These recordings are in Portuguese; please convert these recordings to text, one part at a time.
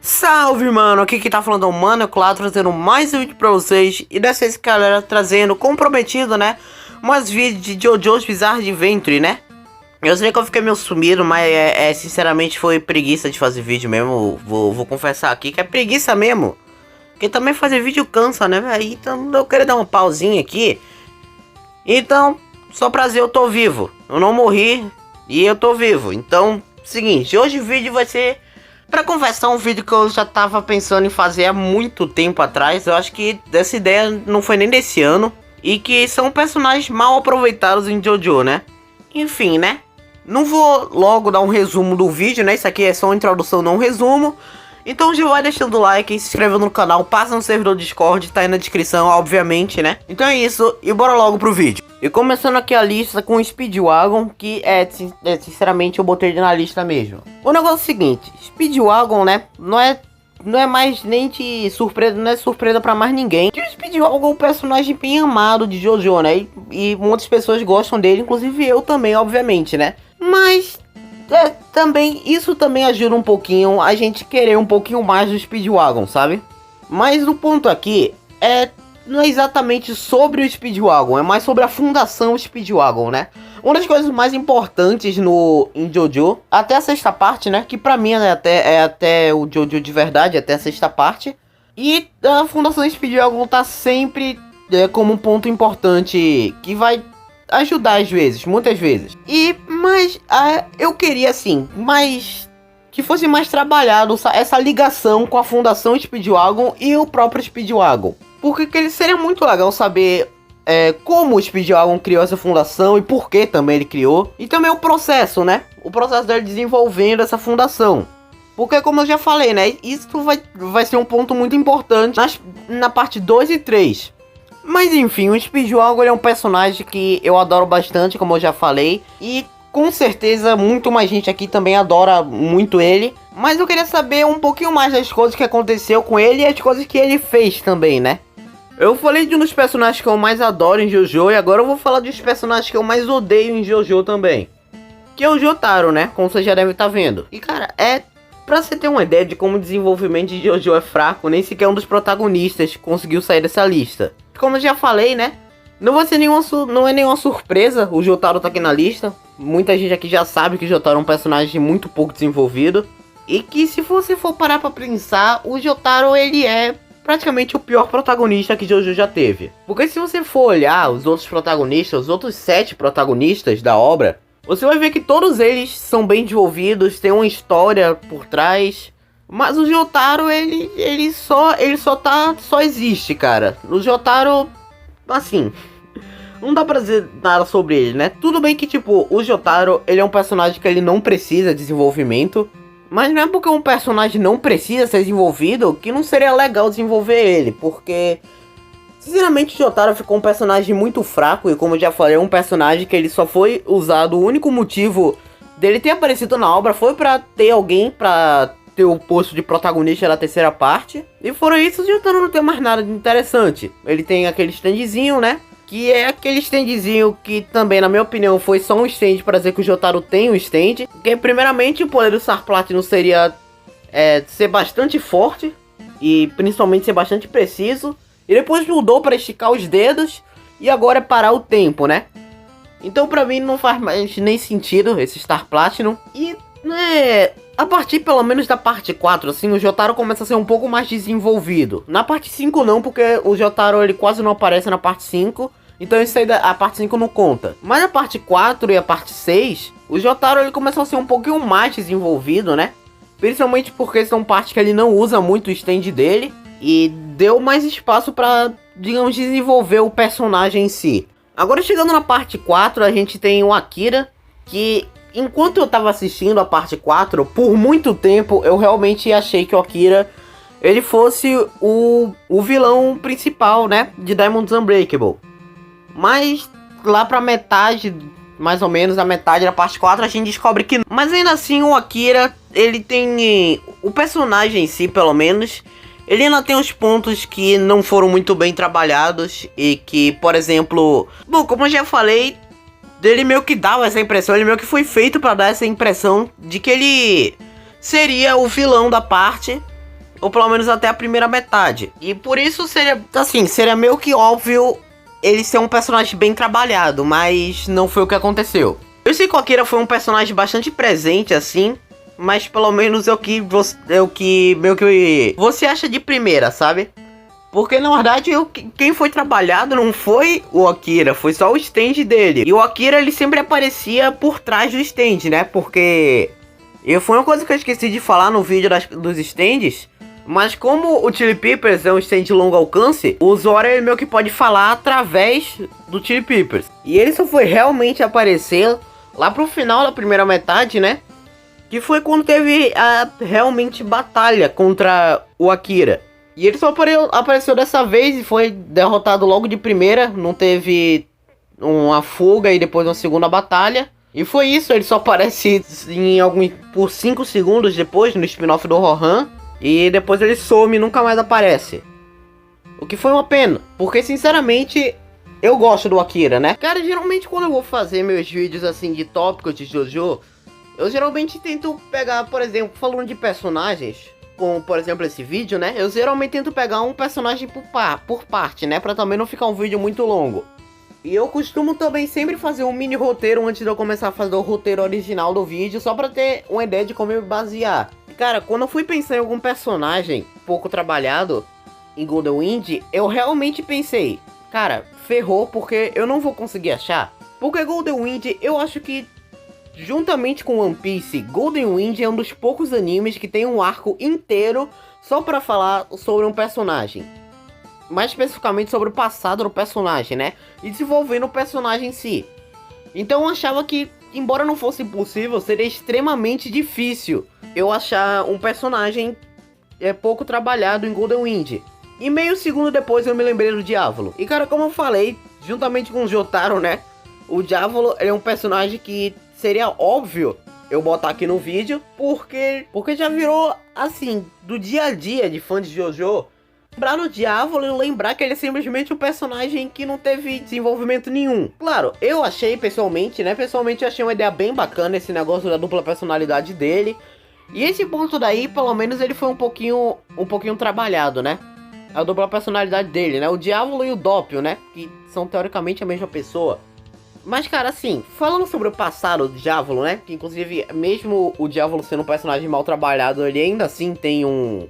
Salve, mano, aqui que tá falando é o Mano, é claro, trazendo mais um vídeo pra vocês. E dessa vez, galera, trazendo, comprometido, né, mais vídeos de JoJo's Bizarre Adventure, né. Eu sei que eu fiquei meio sumido, mas sinceramente foi preguiça de fazer vídeo mesmo. Vou confessar aqui que é preguiça mesmo. Porque também fazer vídeo cansa, né, velho. Então eu queria dar uma pausinha aqui. Então, só pra dizer, eu tô vivo. Eu não morri e eu tô vivo. Então, seguinte, hoje o vídeo vai ser... Pra conversar, um vídeo que eu já tava pensando em fazer há muito tempo atrás. Eu acho que essa ideia não foi nem desse ano. E que são personagens mal aproveitados em JoJo, né? Enfim, né? Não vou logo dar um resumo do vídeo, né? Isso aqui é só uma introdução, não um resumo. Então já vai deixando o like, se inscrevendo no canal, passa no servidor Discord, tá aí na descrição, obviamente, né? Então é isso, e bora logo pro vídeo. E começando aqui a lista com o Speedwagon, que sinceramente eu botei ele na lista mesmo. O negócio é o seguinte, Speedwagon, né, não é mais nem de surpresa, não é surpresa pra mais ninguém. Que o Speedwagon é um personagem bem amado de JoJo, né, e muitas pessoas gostam dele, inclusive eu também, obviamente, né. Mas... também, isso também ajuda um pouquinho a gente querer um pouquinho mais do Speedwagon, sabe? Mas o ponto aqui não é exatamente sobre o Speedwagon, é mais sobre a fundação Speedwagon, né? Uma das coisas mais importantes em JoJo, até a sexta parte, né? Que pra mim é até o JoJo de verdade, até a sexta parte. E a fundação Speedwagon tá sempre como um ponto importante que vai ajudar às vezes, muitas vezes. Mas eu queria assim, que fosse mais trabalhado essa ligação com a fundação Speedwagon e o próprio Speedwagon. Porque seria muito legal saber como o Speedwagon criou essa fundação e por que também ele criou. E também o processo, né? O processo dele desenvolvendo essa fundação. Porque como eu já falei, né? Isso vai ser um ponto muito importante na parte 2 e 3. Mas enfim, o Speedwagon é um personagem que eu adoro bastante, como eu já falei. E com certeza muito mais gente aqui também adora muito ele. Mas eu queria saber um pouquinho mais das coisas que aconteceu com ele e as coisas que ele fez também, né? Eu falei de um dos personagens que eu mais adoro em JoJo e agora eu vou falar dos personagens que eu mais odeio em JoJo também. Que é o Jotaro, né? Como você já deve estar vendo. E cara, pra você ter uma ideia de como o desenvolvimento de JoJo é fraco, nem sequer um dos protagonistas conseguiu sair dessa lista. Como eu já falei, né? Não é nenhuma surpresa o Jotaro tá aqui na lista. Muita gente aqui já sabe que o Jotaro é um personagem muito pouco desenvolvido. E que se você for parar pra pensar, o Jotaro ele é praticamente o pior protagonista que JoJo já teve. Porque se você for olhar os outros protagonistas, os outros 7 protagonistas da obra, você vai ver que todos eles são bem desenvolvidos, tem uma história por trás. Mas o Jotaro, ele só existe, cara. O Jotaro, assim, não dá pra dizer nada sobre ele, né? Tudo bem que, tipo, o Jotaro, ele é um personagem que ele não precisa de desenvolvimento. Mas não é porque um personagem não precisa ser desenvolvido que não seria legal desenvolver ele. Porque, sinceramente, o Jotaro ficou um personagem muito fraco. E como eu já falei, é um personagem que ele só foi usado. O único motivo dele ter aparecido na obra foi pra ter alguém pra ter o posto de protagonista da terceira parte. E fora isso, o Jotaro não tem mais nada de interessante. Ele tem aquele standzinho, né? Que é aquele standzinho que também, na minha opinião, foi só um stand para dizer que o Jotaro tem um stand. Porque, primeiramente, o poder do Star Platinum seria ser bastante forte. E, principalmente, ser bastante preciso. E depois mudou para esticar os dedos. E agora é parar o tempo, né? Então, pra mim, não faz mais nem sentido esse Star Platinum. E, a partir pelo menos da parte 4, assim, o Jotaro começa a ser um pouco mais desenvolvido. Na parte 5 não, porque o Jotaro ele quase não aparece na parte 5. Então isso aí, a parte 5 não conta. Mas a parte 4 e a parte 6, o Jotaro ele começa a ser um pouquinho mais desenvolvido, né? Principalmente porque são partes que ele não usa muito o stand dele. E deu mais espaço pra, digamos, desenvolver o personagem em si. Agora chegando na parte 4, a gente tem o Akira, que... Enquanto eu tava assistindo a parte 4, por muito tempo eu realmente achei que o Akira ele fosse o vilão principal, né, de Diamonds Unbreakable. Mas lá pra metade, mais ou menos a metade da parte 4, a gente descobre que não. Mas ainda assim o Akira, ele tem... O personagem em si, pelo menos, ele ainda tem os pontos que não foram muito bem trabalhados. E que, por exemplo... Bom, como eu já falei... Ele meio que dava essa impressão, ele meio que foi feito pra dar essa impressão de que ele seria o vilão da parte. ou pelo menos até a primeira metade. E por isso seria, assim, seria meio que óbvio ele ser um personagem bem trabalhado, mas não foi o que aconteceu. Eu sei que o Akira foi um personagem bastante presente, assim, mas pelo menos é o que você acha de primeira, sabe? Porque na verdade quem foi trabalhado não foi o Akira, foi só o stand dele. E o Akira ele sempre aparecia por trás do stand, né? Porque foi uma coisa que eu esqueci de falar no vídeo dos stands. Mas como o Chili Peppers é um stand de longo alcance, o usuário ele meio que pode falar através do Chili Peppers. E ele só foi realmente aparecer lá pro final da primeira metade, né? Que foi quando teve a realmente batalha contra o Akira. E ele só apareceu dessa vez e foi derrotado logo de primeira. Não teve uma fuga e depois uma segunda batalha. E foi isso, ele só aparece por 5 segundos depois no spin-off do Rohan. E depois ele some e nunca mais aparece. O que foi uma pena, porque sinceramente eu gosto do Akira, né? Cara, geralmente quando eu vou fazer meus vídeos assim de tópicos de JoJo, eu geralmente tento pegar, por exemplo, falando de personagens, como por exemplo esse vídeo, né? Eu geralmente tento pegar um personagem por parte, né? Pra também não ficar um vídeo muito longo. E eu costumo também sempre fazer um mini roteiro antes de eu começar a fazer o roteiro original do vídeo, só pra ter uma ideia de como eu basear. Cara, quando eu fui pensar em algum personagem pouco trabalhado em Golden Wind, eu realmente pensei, cara, ferrou porque eu não vou conseguir achar. Porque Golden Wind, eu acho que, juntamente com One Piece, Golden Wind é um dos poucos animes que tem um arco inteiro só pra falar sobre um personagem. Mais especificamente sobre o passado do personagem, né? E desenvolvendo o personagem em si. Então eu achava que, embora não fosse impossível, seria extremamente difícil eu achar um personagem pouco trabalhado em Golden Wind. E meio segundo depois eu me lembrei do Diavolo. E cara, como eu falei, juntamente com o Jotaro, né? O Diavolo é um personagem que seria óbvio eu botar aqui no vídeo. Porque já virou, assim, do dia a dia de fã de JoJo. Lembrar do Diavolo e lembrar que ele é simplesmente um personagem que não teve desenvolvimento nenhum. Claro, eu achei pessoalmente, né? Pessoalmente eu achei uma ideia bem bacana esse negócio da dupla personalidade dele. E esse ponto daí, pelo menos ele foi um pouquinho trabalhado, né? A dupla personalidade dele, né? O Diavolo e o Doppio, né? Que são teoricamente a mesma pessoa. Mas, cara, assim, falando sobre o passado do Diavolo, né? Que inclusive, mesmo o Diavolo sendo um personagem mal trabalhado, ele ainda assim tem um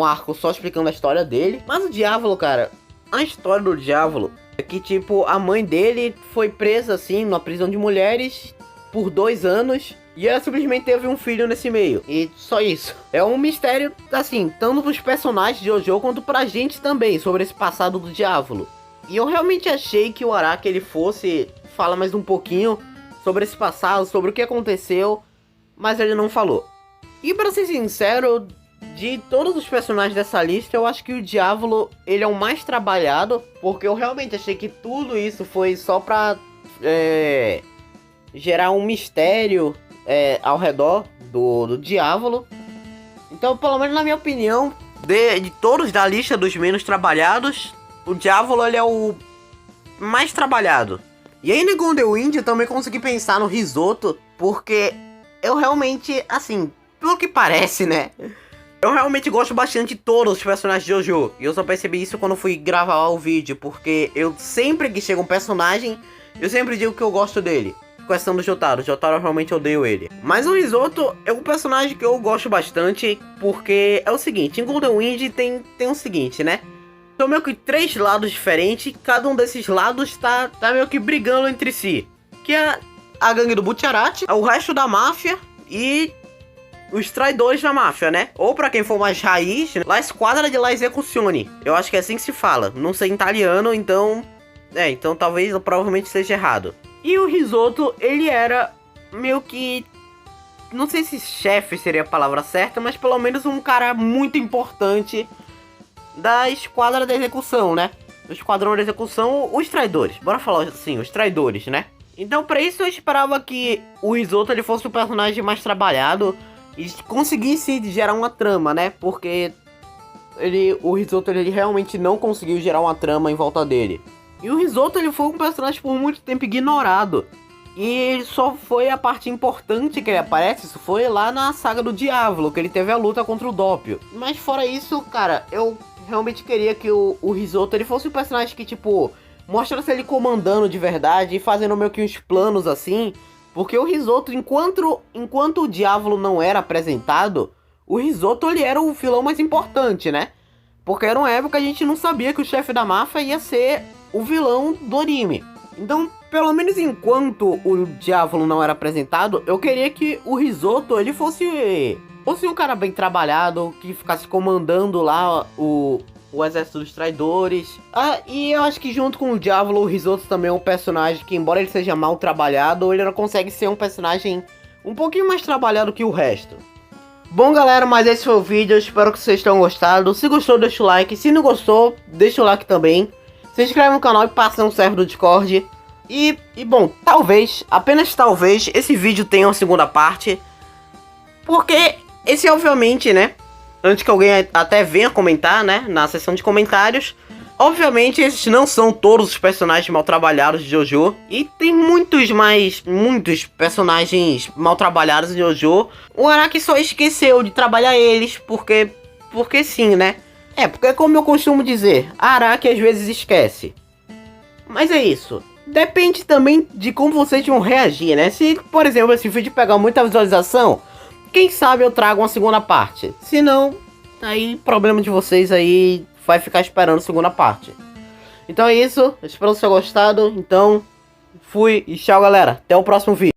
arco só explicando a história dele. Mas o Diavolo, cara, a história do Diavolo é que, tipo, a mãe dele foi presa, assim, numa prisão de mulheres por 2 anos. E ela simplesmente teve um filho nesse meio. E só isso. É um mistério, assim, tanto pros personagens de JoJo quanto pra gente também, sobre esse passado do Diavolo. E eu realmente achei que o Araki ele fosse falar mais um pouquinho sobre esse passado, sobre o que aconteceu, mas ele não falou. E pra ser sincero, de todos os personagens dessa lista, eu acho que o Diavolo ele é o mais trabalhado, porque eu realmente achei que tudo isso foi só pra gerar um mistério ao redor do Diavolo. Então, pelo menos na minha opinião, de todos da lista dos menos trabalhados, o Diavolo ele é o mais trabalhado. E aí no Golden Wind eu também consegui pensar no Risoto, porque eu realmente, assim, pelo que parece, né? Eu realmente gosto bastante de todos os personagens de JoJo. E eu só percebi isso quando fui gravar o vídeo, porque eu sempre que chega um personagem, eu sempre digo que eu gosto dele. Questão do Jotaro. O Jotaro eu realmente odeio ele. Mas o Risoto é um personagem que eu gosto bastante, porque é o seguinte, em Golden Wind tem o seguinte, né? São meio que 3 lados diferentes, cada um desses lados tá meio que brigando entre si. Que é a gangue do Butcherati, o resto da máfia e os traidores da máfia, né? Ou pra quem for mais raiz, La Squadra de la Esecuzione. Eu acho que é assim que se fala. Não sei italiano, então... então talvez, provavelmente seja errado. E o Risoto, ele era meio que... Não sei se chefe seria a palavra certa, mas pelo menos um cara muito importante da Esquadra da Execução, né? O Esquadrão da Execução, os traidores. Bora falar assim, os traidores, né? Então pra isso eu esperava que o Risoto ele fosse o personagem mais trabalhado e conseguisse gerar uma trama, né? Porque o Risoto ele realmente não conseguiu gerar uma trama em volta dele. E o Risoto ele foi um personagem por muito tempo ignorado. E só foi a parte importante que ele aparece, isso foi lá na saga do Diavolo, que ele teve a luta contra o Doppio. Mas fora isso, cara, eu realmente queria que o Risotto ele fosse um personagem que, tipo, mostrasse ele comandando de verdade e fazendo meio que uns planos assim. Porque o Risotto, enquanto o Diavolo não era apresentado, o Risotto ele era o vilão mais importante, né? Porque era uma época que a gente não sabia que o chefe da máfia ia ser o vilão do anime. Então, pelo menos enquanto o Diavolo não era apresentado, eu queria que o Risotto ele fosse um cara bem trabalhado, que ficasse comandando lá o exército dos traidores. E eu acho que junto com o Diavolo, o Risotto também é um personagem que, embora ele seja mal trabalhado, ele não consegue ser um personagem um pouquinho mais trabalhado que o resto. Bom, galera, mas esse foi o vídeo, eu espero que vocês tenham gostado. Se gostou, deixa o like, se não gostou, deixa o like também. Se inscreve no canal e passa no server do Discord. E bom, talvez, apenas talvez, esse vídeo tenha uma segunda parte. Porque esse obviamente, né, antes que alguém até venha comentar, né, na seção de comentários, obviamente esses não são todos os personagens mal trabalhados de JoJo. E tem muitos personagens mal trabalhados de JoJo. O Araki só esqueceu de trabalhar eles porque sim, né. Porque como eu costumo dizer, Araki às vezes esquece. Mas é isso. Depende também de como vocês vão reagir, né? Se, por exemplo, esse vídeo pegar muita visualização, quem sabe eu trago uma segunda parte. Se não, aí problema de vocês aí, vai ficar esperando a segunda parte. Então é isso, espero que vocês tenham gostado. Então, fui e tchau, galera. Até o próximo vídeo.